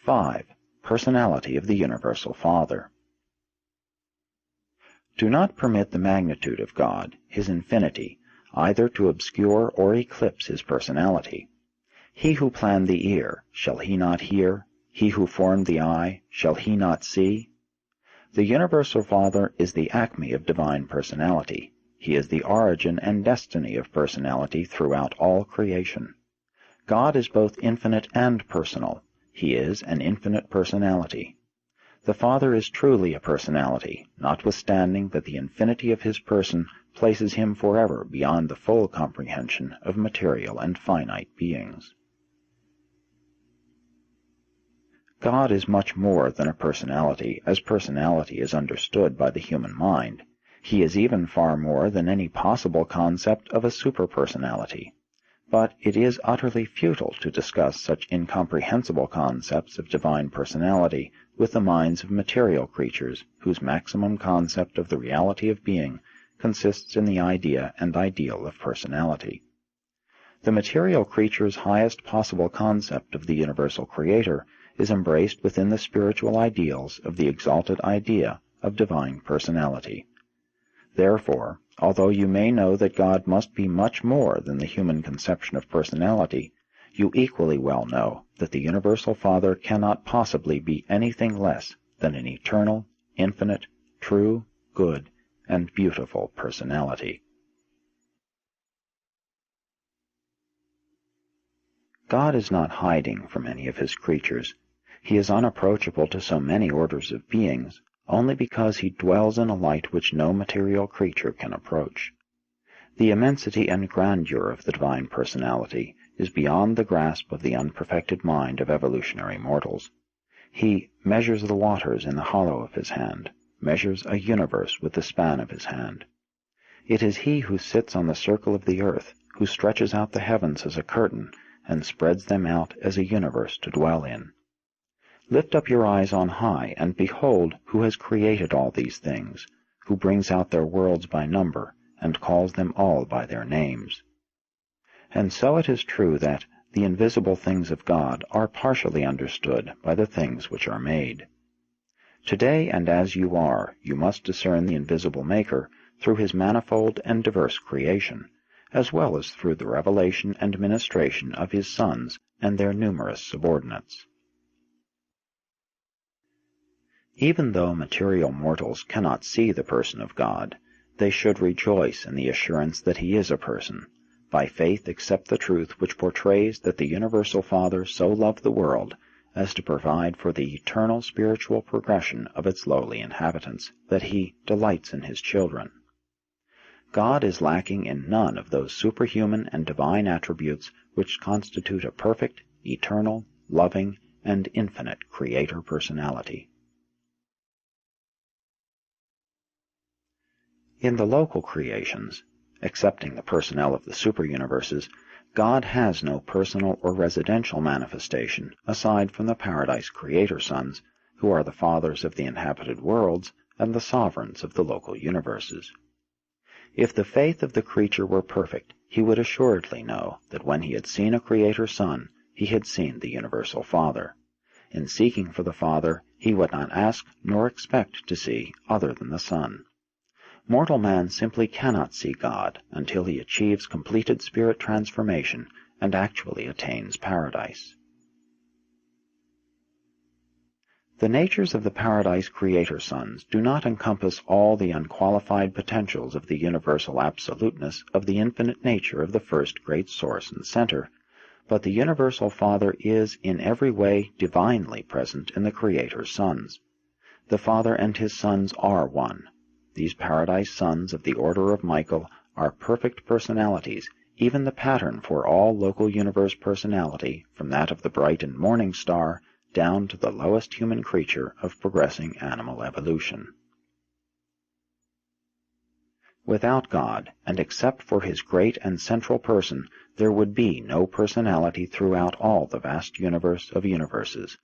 5. Personality of the Universal Father. Do not permit the magnitude of God, his infinity, either to obscure or eclipse his personality. He who planned the ear, shall he not hear? He who formed the eye, shall he not see? The Universal Father is the acme of divine personality. He is the origin and destiny of personality throughout all creation. God is both infinite and personal. He is an infinite personality. The Father is truly a personality, notwithstanding that the infinity of his person places him forever beyond the full comprehension of material and finite beings. God is much more than a personality, as personality is understood by the human mind. He is even far more than any possible concept of a superpersonality. But it is utterly futile to discuss such incomprehensible concepts of divine personality with the minds of material creatures whose maximum concept of the reality of being consists in the idea and ideal of personality. The material creature's highest possible concept of the universal Creator is embraced within the spiritual ideals of the exalted idea of divine personality. Therefore, although you may know that God must be much more than the human conception of personality, you equally well know that the Universal Father cannot possibly be anything less than an eternal, infinite, true, good, and beautiful personality. God is not hiding from any of his creatures. He is unapproachable to so many orders of beings, only because he dwells in a light which no material creature can approach. The immensity and grandeur of the divine personality is beyond the grasp of the unperfected mind of evolutionary mortals. He measures the waters in the hollow of his hand, measures a universe with the span of his hand. It is he who sits on the circle of the earth, who stretches out the heavens as a curtain, and spreads them out as a universe to dwell in. Lift up your eyes on high, and behold who has created all these things, who brings out their worlds by number, and calls them all by their names. And so it is true that the invisible things of God are partially understood by the things which are made. Today, and as you are, you must discern the invisible Maker through his manifold and diverse creation, as well as through the revelation and ministration of his sons and their numerous subordinates. Even though material mortals cannot see the person of God, they should rejoice in the assurance that he is a person. By faith accept the truth which portrays that the Universal Father so loved the world as to provide for the eternal spiritual progression of its lowly inhabitants, that he delights in his children. God is lacking in none of those superhuman and divine attributes which constitute a perfect, eternal, loving, and infinite Creator personality. In the local creations, excepting the personnel of the superuniverses, God has no personal or residential manifestation aside from the paradise creator sons, who are the fathers of the inhabited worlds and the sovereigns of the local universes. If the faith of the creature were perfect, he would assuredly know that when he had seen a creator son, he had seen the Universal Father. In seeking for the Father, he would not ask nor expect to see other than the Son. Mortal man simply cannot see God until he achieves completed spirit transformation and actually attains paradise. The natures of the paradise creator sons do not encompass all the unqualified potentials of the universal absoluteness of the infinite nature of the first great source and center, but the Universal Father is in every way divinely present in the creator's sons. The Father and his sons are one. These paradise sons of the order of Michael are perfect personalities, even the pattern for all local universe personality, from that of the bright and morning star down to the lowest human creature of progressing animal evolution. Without God, and except for his great and central person, there would be no personality throughout all the vast universe of universes.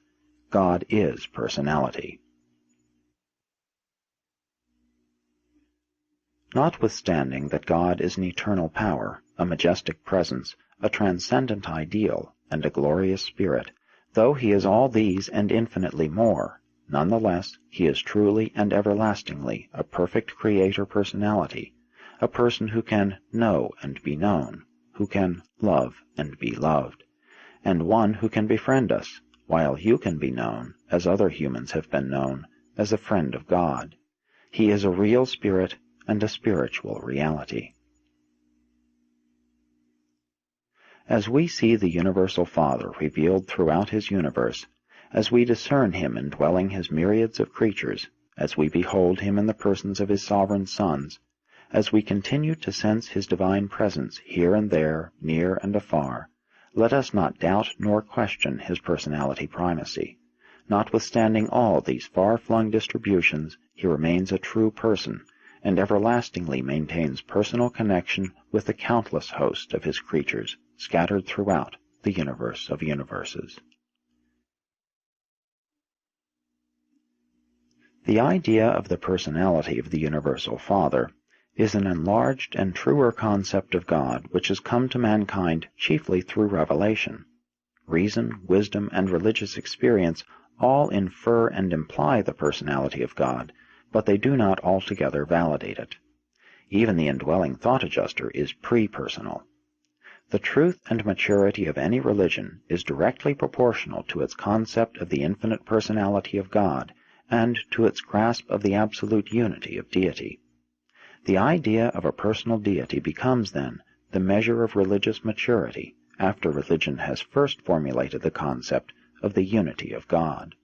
God is personality. Notwithstanding that God is an eternal power, a majestic presence, a transcendent ideal, and a glorious spirit, Though he is all these and infinitely more, nonetheless he is truly and everlastingly a perfect creator personality, a person who can know and be known, who can love and be loved, and one who can befriend us, while you can be known, as other humans have been known, as a friend of God. He is a real spirit and a spiritual reality. As we see the Universal Father revealed throughout his universe, as we discern him indwelling his myriads of creatures, as we behold him in the persons of his sovereign sons, as we continue to sense his divine presence here and there, near and afar, let us not doubt nor question his personality primacy. Notwithstanding all these far-flung distributions, he remains a true person, and everlastingly maintains personal connection with the countless host of his creatures scattered throughout the universe of universes. The idea of the personality of the Universal Father is an enlarged and truer concept of God which has come to mankind chiefly through revelation. Reason, wisdom, and religious experience all infer and imply the personality of God, but they do not altogether validate it. Even the indwelling thought adjuster is pre-personal. The truth and maturity of any religion is directly proportional to its concept of the infinite personality of God and to its grasp of the absolute unity of deity. The idea of a personal deity becomes, then, the measure of religious maturity after religion has first formulated the concept of the unity of God.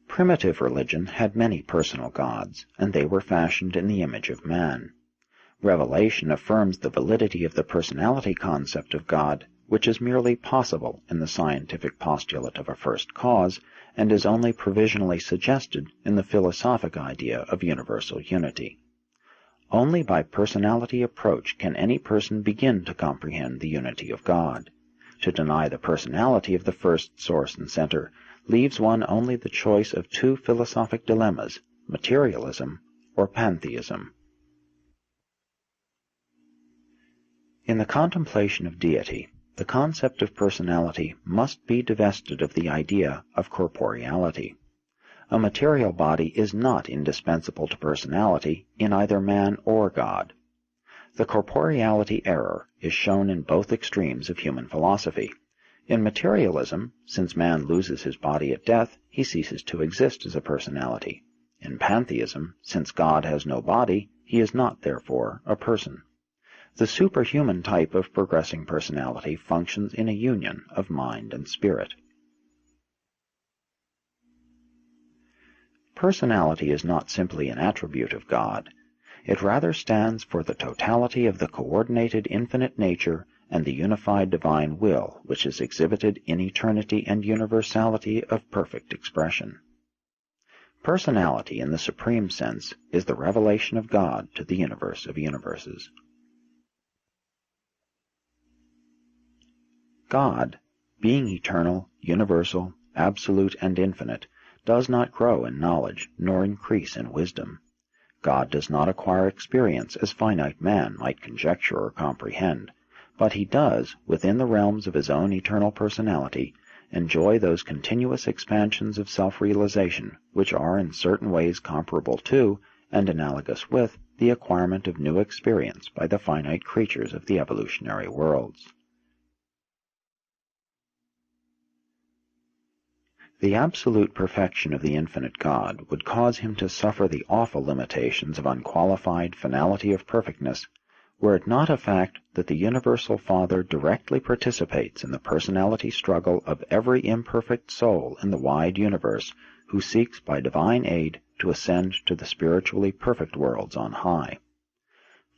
Primitive religion had many personal gods, and they were fashioned in the image of man. Revelation affirms the validity of the personality concept of God, which is merely possible in the scientific postulate of a first cause, and is only provisionally suggested in the philosophic idea of universal unity. Only by personality approach can any person begin to comprehend the unity of God. To deny the personality of the first source and center leaves one only the choice of two philosophic dilemmas, materialism or pantheism. In the contemplation of deity, the concept of personality must be divested of the idea of corporeality. A material body is not indispensable to personality in either man or God. The corporeality error is shown in both extremes of human philosophy. In materialism, since man loses his body at death, he ceases to exist as a personality. In pantheism, since God has no body, he is not, therefore, a person. The superhuman type of progressing personality functions in a union of mind and spirit. Personality is not simply an attribute of God. It rather stands for the totality of the coordinated infinite nature and the unified divine will which is exhibited in eternity and universality of perfect expression. Personality, in the supreme sense, is the revelation of God to the universe of universes. God, being eternal, universal, absolute, and infinite, does not grow in knowledge nor increase in wisdom. God does not acquire experience as finite man might conjecture or comprehend, but he does, within the realms of his own eternal personality, enjoy those continuous expansions of self-realization which are in certain ways comparable to, and analogous with, the acquirement of new experience by the finite creatures of the evolutionary worlds. The absolute perfection of the infinite God would cause him to suffer the awful limitations of unqualified finality of perfectness, were it not a fact that the Universal Father directly participates in the personality struggle of every imperfect soul in the wide universe who seeks by divine aid to ascend to the spiritually perfect worlds on high.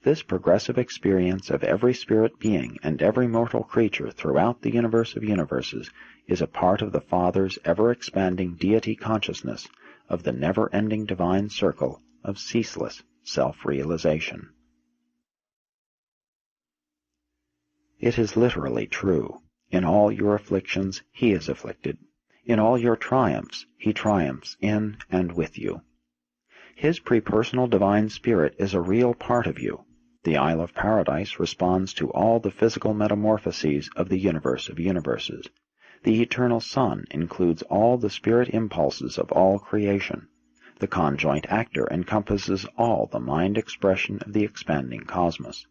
This progressive experience of every spirit being and every mortal creature throughout the universe of universes is a part of the Father's ever-expanding deity consciousness of the never-ending divine circle of ceaseless self-realization. It is literally true. In all your afflictions he is afflicted. In all your triumphs he triumphs in and with you. His prepersonal divine spirit is a real part of you. The Isle of Paradise responds to all the physical metamorphoses of the universe of universes. The eternal sun includes all the spirit impulses of all creation. The conjoint actor encompasses all the mind expression of the expanding cosmos.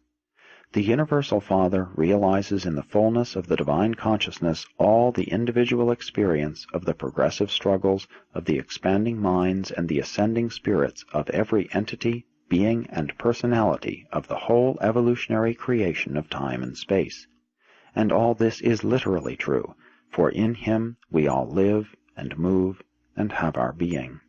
The Universal Father realizes in the fullness of the divine consciousness all the individual experience of the progressive struggles of the expanding minds and the ascending spirits of every entity, being, and personality of the whole evolutionary creation of time and space. And all this is literally true, for in him we all live and move and have our being.